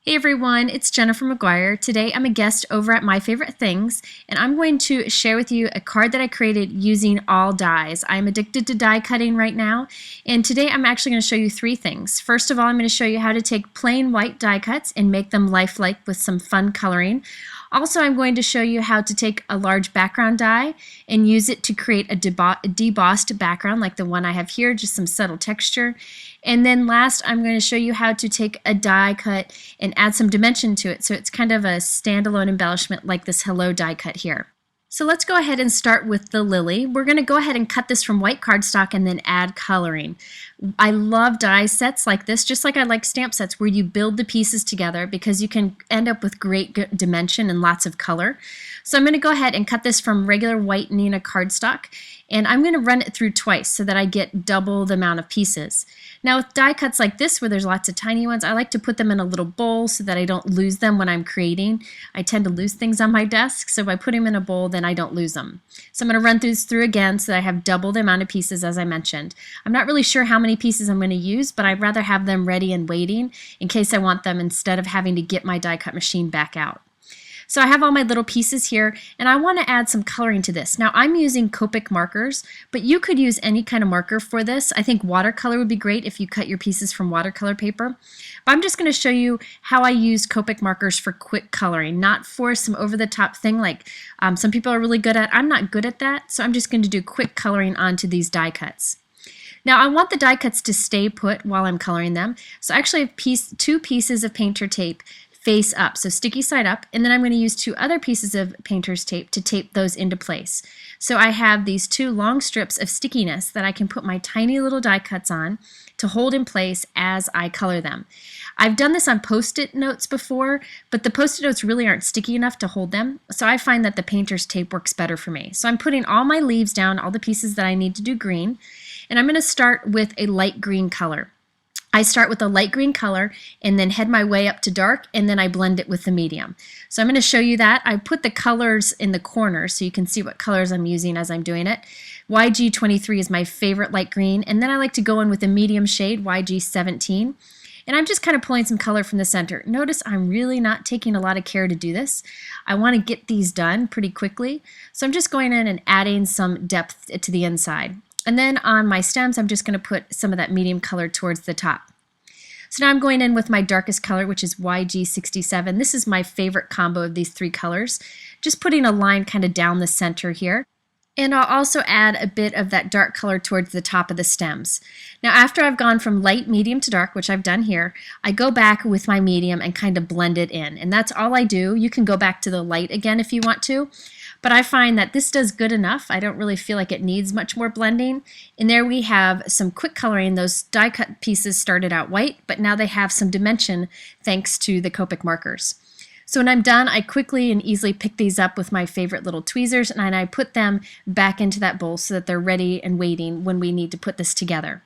Hey everyone, it's Jennifer McGuire. Today I'm a guest over at My Favorite Things, and I'm going to share with you a card that I created using all dies. I'm addicted to die cutting right now, and today I'm actually going to show you three things. First of all, I'm going to show you how to take plain white die cuts and make them lifelike with some fun coloring. Also, I'm going to show you how to take a large background die and use it to create a debossed background like the one I have here, just some subtle texture. And then last, I'm going to show you how to take a die cut and add some dimension to it, so it's kind of a standalone embellishment like this Hello die cut here. So let's go ahead and start with the lily. We're going to go ahead and cut this from white cardstock and then add coloring. I love die sets like this, just like I like stamp sets where you build the pieces together because you can end up with great dimension and lots of color. So I'm going to go ahead and cut this from regular white Nina cardstock, and I'm going to run it through twice so that I get double the amount of pieces. Now with die cuts like this where there's lots of tiny ones, I like to put them in a little bowl so that I don't lose them when I'm creating. I tend to lose things on my desk, so by putting them in a bowl then I don't lose them. So I'm going to run this through again so that I have double the amount of pieces as I mentioned. I'm not really sure how many pieces I'm going to use, but I'd rather have them ready and waiting in case I want them instead of having to get my die cut machine back out. So I have all my little pieces here, and I want to add some coloring to this. Now I'm using Copic markers, but you could use any kind of marker for this. I think watercolor would be great if you cut your pieces from watercolor paper. But I'm just going to show you how I use Copic markers for quick coloring, not for some over-the-top thing like some people are really good at. I'm not good at that, so I'm just going to do quick coloring onto these die cuts. Now I want the die cuts to stay put while I'm coloring them, so I actually have two pieces of painter tape face up, so sticky side up, and then I'm going to use two other pieces of painter's tape to tape those into place. So I have these two long strips of stickiness that I can put my tiny little die cuts on to hold in place as I color them. I've done this on post-it notes before, but the post-it notes really aren't sticky enough to hold them, so I find that the painter's tape works better for me. So I'm putting all my leaves down, all the pieces that I need to do green, and I'm going to start with a light green color. I start with a light green color and then head my way up to dark, and then I blend it with the medium. So I'm going to show you that. I put the colors in the corners so you can see what colors I'm using as I'm doing it. YG23 is my favorite light green, and then I like to go in with a medium shade, YG17. And I'm just kind of pulling some color from the center. Notice I'm really not taking a lot of care to do this. I want to get these done pretty quickly. So I'm just going in and adding some depth to the inside. And then on my stems, I'm just going to put some of that medium color towards the top. So now I'm going in with my darkest color, which is YG67. This is my favorite combo of these three colors. Just putting a line kind of down the center here. And I'll also add a bit of that dark color towards the top of the stems. Now after I've gone from light, medium to dark, which I've done here, I go back with my medium and kind of blend it in. And that's all I do. You can go back to the light again if you want to. But I find that this does good enough. I don't really feel like it needs much more blending. And there we have some quick coloring. Those die cut pieces started out white, but now they have some dimension thanks to the Copic markers. So when I'm done, I quickly and easily pick these up with my favorite little tweezers, and I put them back into that bowl so that they're ready and waiting when we need to put this together.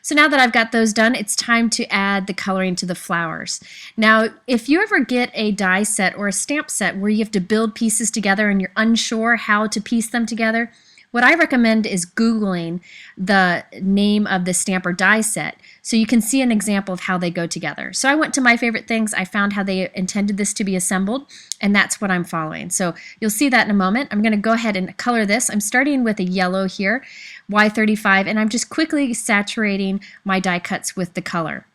So now that I've got those done, it's time to add the coloring to the flowers. Now, if you ever get a die set or a stamp set where you have to build pieces together and you're unsure how to piece them together, what I recommend is Googling the name of the stamp or die set so you can see an example of how they go together. So I went to My Favorite Things, I found how they intended this to be assembled, and that's what I'm following. So you'll see that in a moment. I'm going to go ahead and color this. I'm starting with a yellow here, Y35, and I'm just quickly saturating my die cuts with the color.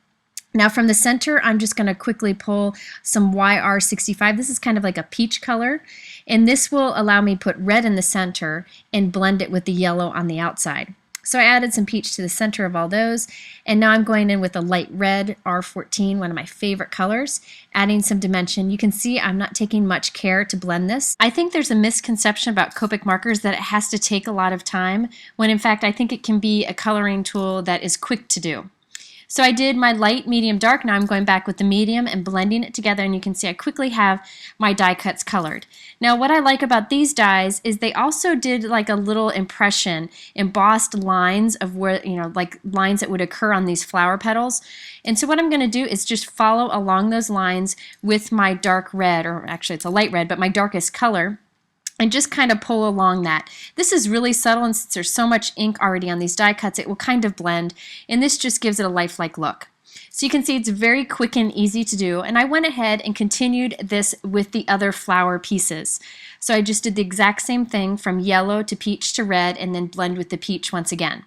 Now from the center, I'm just going to quickly pull some YR65. This is kind of like a peach color, and this will allow me to put red in the center and blend it with the yellow on the outside. So I added some peach to the center of all those, and now I'm going in with a light red, R14, one of my favorite colors, adding some dimension. You can see I'm not taking much care to blend this. I think there's a misconception about Copic markers that it has to take a lot of time, when in fact I think it can be a coloring tool that is quick to do. So I did my light, medium, dark. Now I'm going back with the medium and blending it together, and you can see I quickly have my die cuts colored. Now what I like about these dies is they also did like a little impression, embossed lines of where, like lines that would occur on these flower petals. And so what I'm going to do is just follow along those lines with my dark red, or actually it's a light red, but my darkest color, and just kind of pull along that. This is really subtle, and since there's so much ink already on these die cuts, it will kind of blend, and this just gives it a lifelike look. So you can see it's very quick and easy to do, and I went ahead and continued this with the other flower pieces. So I just did the exact same thing from yellow to peach to red and then blend with the peach once again.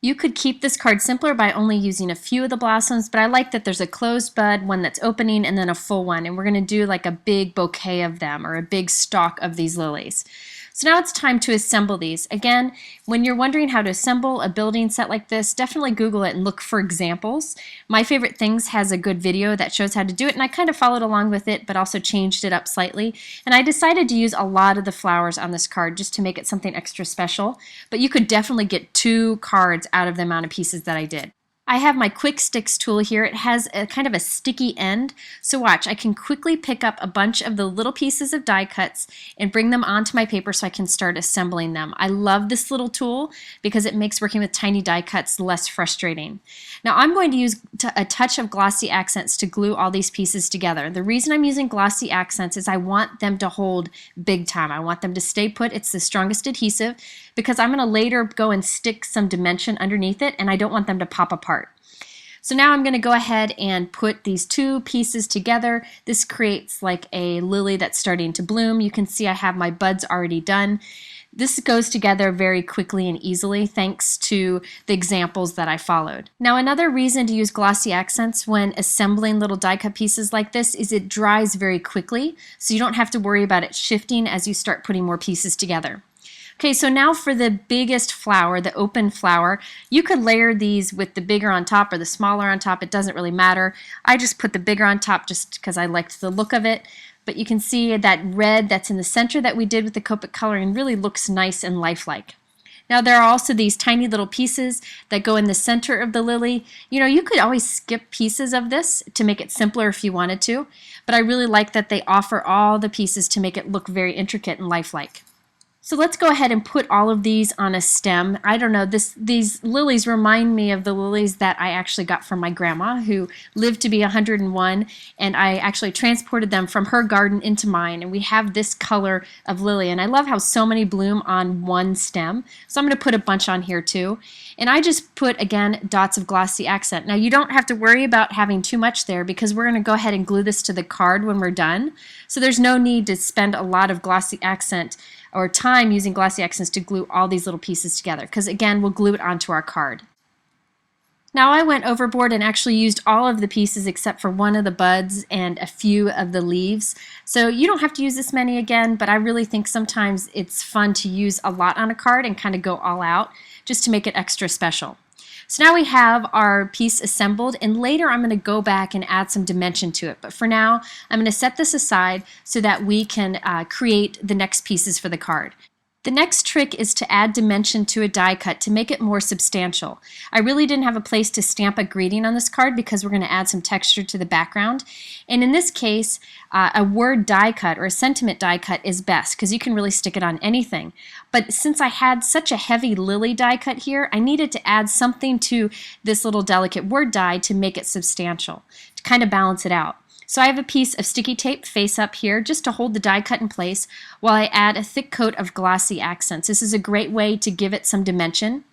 You could keep this card simpler by only using a few of the blossoms, but I like that there's a closed bud, one that's opening, and then a full one, and we're going to do like a big bouquet of them or a big stalk of these lilies. So now it's time to assemble these. Again, when you're wondering how to assemble a building set like this, definitely Google it and look for examples. My Favorite Things has a good video that shows how to do it, and I kind of followed along with it, but also changed it up slightly. And I decided to use a lot of the flowers on this card just to make it something extra special. But you could definitely get 2 cards out of the amount of pieces that I did. I have my Quick Sticks tool here. It has a kind of a sticky end. So watch, I can quickly pick up a bunch of the little pieces of die cuts and bring them onto my paper so I can start assembling them. I love this little tool because it makes working with tiny die cuts less frustrating. Now I'm going to use a touch of glossy accents to glue all these pieces together. The reason I'm using glossy accents is I want them to hold big time. I want them to stay put. It's the strongest adhesive because I'm going to later go and stick some dimension underneath it, and I don't want them to pop apart. So now I'm going to go ahead and put these 2 pieces together. This creates like a lily that's starting to bloom. You can see I have my buds already done. This goes together very quickly and easily thanks to the examples that I followed. Now another reason to use glossy accents when assembling little die cut pieces like this is it dries very quickly, so you don't have to worry about it shifting as you start putting more pieces together. Okay, so now for the biggest flower, the open flower, you could layer these with the bigger on top or the smaller on top. It doesn't really matter. I just put the bigger on top just because I liked the look of it. But you can see that red that's in the center that we did with the Copic coloring really looks nice and lifelike. Now there are also these tiny little pieces that go in the center of the lily. You know, you could always skip pieces of this to make it simpler if you wanted to, but I really like that they offer all the pieces to make it look very intricate and lifelike. So let's go ahead and put all of these on a stem. I don't know, these lilies remind me of the lilies that I actually got from my grandma, who lived to be 101, and I actually transported them from her garden into mine, and we have this color of lily. And I love how so many bloom on one stem. So I'm going to put a bunch on here too. And I just put, again, dots of glossy accent. Now you don't have to worry about having too much there because we're going to go ahead and glue this to the card when we're done. So there's no need to spend a lot of glossy accent or time using glossy accents to glue all these little pieces together because, again, we'll glue it onto our card. Now I went overboard and actually used all of the pieces except for one of the buds and a few of the leaves. So you don't have to use this many again, but I really think sometimes it's fun to use a lot on a card and kind of go all out just to make it extra special. So now we have our piece assembled, and later I'm going to go back and add some dimension to it. But for now, I'm going to set this aside so that we can create the next pieces for the card. The next trick is to add dimension to a die cut to make it more substantial. I really didn't have a place to stamp a greeting on this card because we're going to add some texture to the background. And in this case, a word die cut or a sentiment die cut is best because you can really stick it on anything. But since I had such a heavy lily die cut here, I needed to add something to this little delicate word die to make it substantial, to kind of balance it out. So I have a piece of sticky tape face up here just to hold the die cut in place while I add a thick coat of glossy accents. This is a great way to give it some dimension.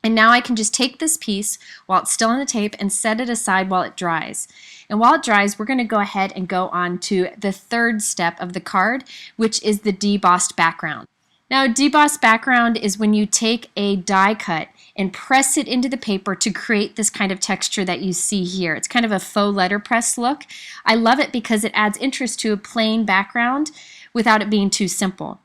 And now I can just take this piece while it's still on the tape and set it aside while it dries. And while it dries, we're going to go ahead and go on to the third step of the card, which is the debossed background. Now, a debossed background is when you take a die cut and press it into the paper to create this kind of texture that you see here. It's kind of a faux letterpress look. I love it because it adds interest to a plain background without it being too simple.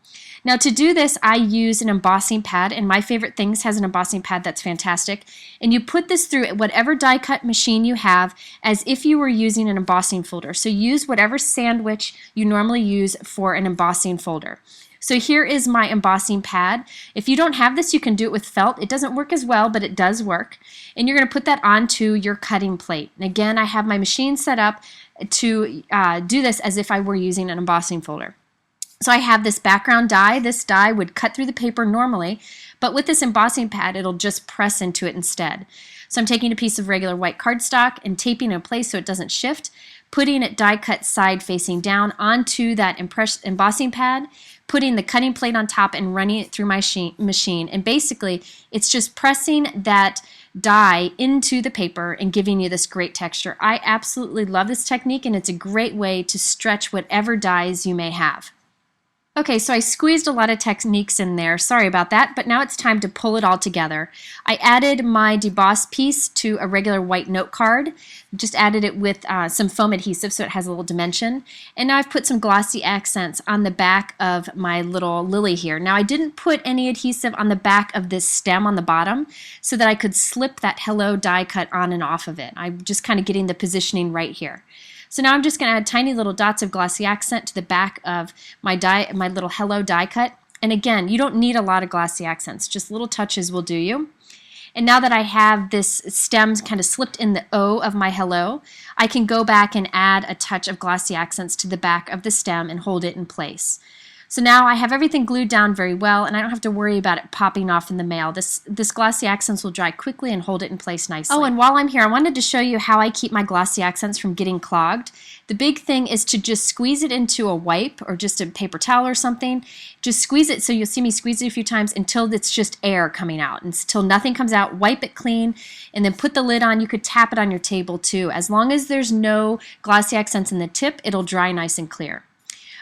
Now to do this, I use an embossing pad, and My Favorite Things has an embossing pad that's fantastic. And you put this through whatever die cut machine you have as if you were using an embossing folder. So use whatever sandwich you normally use for an embossing folder. So here is my embossing pad. If you don't have this, you can do it with felt. It doesn't work as well, but it does work. And you're going to put that onto your cutting plate. And again, I have my machine set up to do this as if I were using an embossing folder. So I have this background die. This die would cut through the paper normally, but with this embossing pad, it'll just press into it instead. So I'm taking a piece of regular white cardstock and taping it in place so it doesn't shift, putting it die cut side facing down onto that embossing pad, putting the cutting plate on top and running it through my machine. And basically, it's just pressing that dye into the paper and giving you this great texture. I absolutely love this technique, and it's a great way to stretch whatever dyes you may have. Okay, so I squeezed a lot of techniques in there. Sorry about that, but now it's time to pull it all together. I added my debossed piece to a regular white note card. Just added it with some foam adhesive so it has a little dimension. And now I've put some glossy accents on the back of my little lily here. Now I didn't put any adhesive on the back of this stem on the bottom so that I could slip that Hello die cut on and off of it. I'm just kind of getting the positioning right here. So now I'm just going to add tiny little dots of glossy accent to the back of my little Hello die cut. And again, you don't need a lot of glossy accents, just little touches will do you. And now that I have this stem kind of slipped in the O of my Hello, I can go back and add a touch of glossy accents to the back of the stem and hold it in place. So now I have everything glued down very well, and I don't have to worry about it popping off in the mail. This glossy accents will dry quickly and hold it in place nicely. Oh, and while I'm here, I wanted to show you how I keep my glossy accents from getting clogged. The big thing is to just squeeze it into a wipe or just a paper towel or something. Just squeeze it, so you'll see me squeeze it a few times until it's just air coming out, until nothing comes out. Wipe it clean, and then put the lid on. You could tap it on your table too. As long as there's no glossy accents in the tip, it'll dry nice and clear.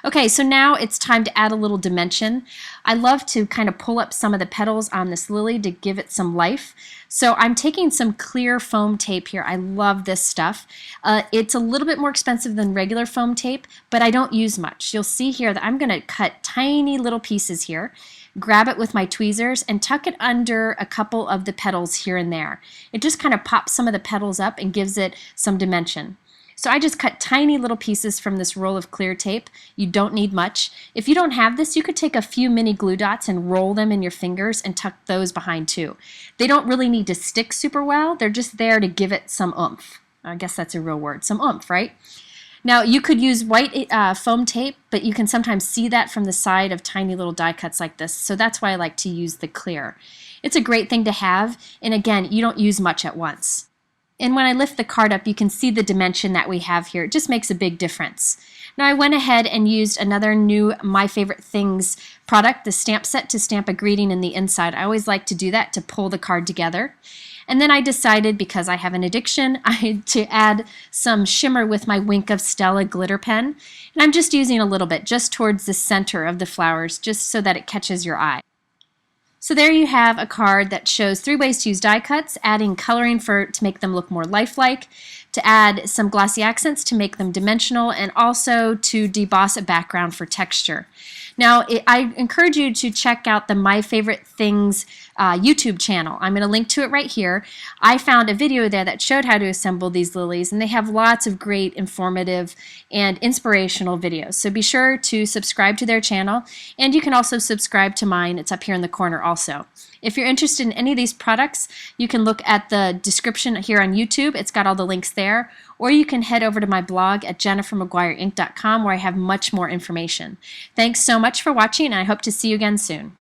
Okay, so now it's time to add a little dimension. I love to kind of pull up some of the petals on this lily to give it some life. So I'm taking some clear foam tape here. I love this stuff. It's a little bit more expensive than regular foam tape, but I don't use much. You'll see here that I'm going to cut tiny little pieces here, grab it with my tweezers, and tuck it under a couple of the petals here and there. It just kind of pops some of the petals up and gives it some dimension. So I just cut tiny little pieces from this roll of clear tape. You don't need much. If you don't have this, you could take a few mini glue dots and roll them in your fingers and tuck those behind too. They don't really need to stick super well. They're just there to give it some oomph. I guess that's a real word, some oomph, right? Now you could use white foam tape, but you can sometimes see that from the side of tiny little die cuts like this. So that's why I like to use the clear. It's a great thing to have, and again, you don't use much at once. And when I lift the card up, you can see the dimension that we have here. It just makes a big difference. Now I went ahead and used another new My Favorite Things product, the stamp set, to stamp a greeting in the inside. I always like to do that to pull the card together. And then I decided, because I have an addiction, to add some shimmer with my Wink of Stella glitter pen. And I'm just using a little bit, just towards the center of the flowers, just so that it catches your eye. So there you have a card that shows 3 ways to use die cuts, adding coloring to make them look more lifelike, to add some glossy accents to make them dimensional, and also to deboss a background for texture. Now, I encourage you to check out the My Favorite Things YouTube channel. I'm going to link to it right here. I found a video there that showed how to assemble these lilies, and they have lots of great informative and inspirational videos. So be sure to subscribe to their channel, and you can also subscribe to mine. It's up here in the corner also. If you're interested in any of these products, you can look at the description here on YouTube. It's got all the links there. Or you can head over to my blog at jennifermcguireinc.com, where I have much more information. Thanks so much for watching, and I hope to see you again soon.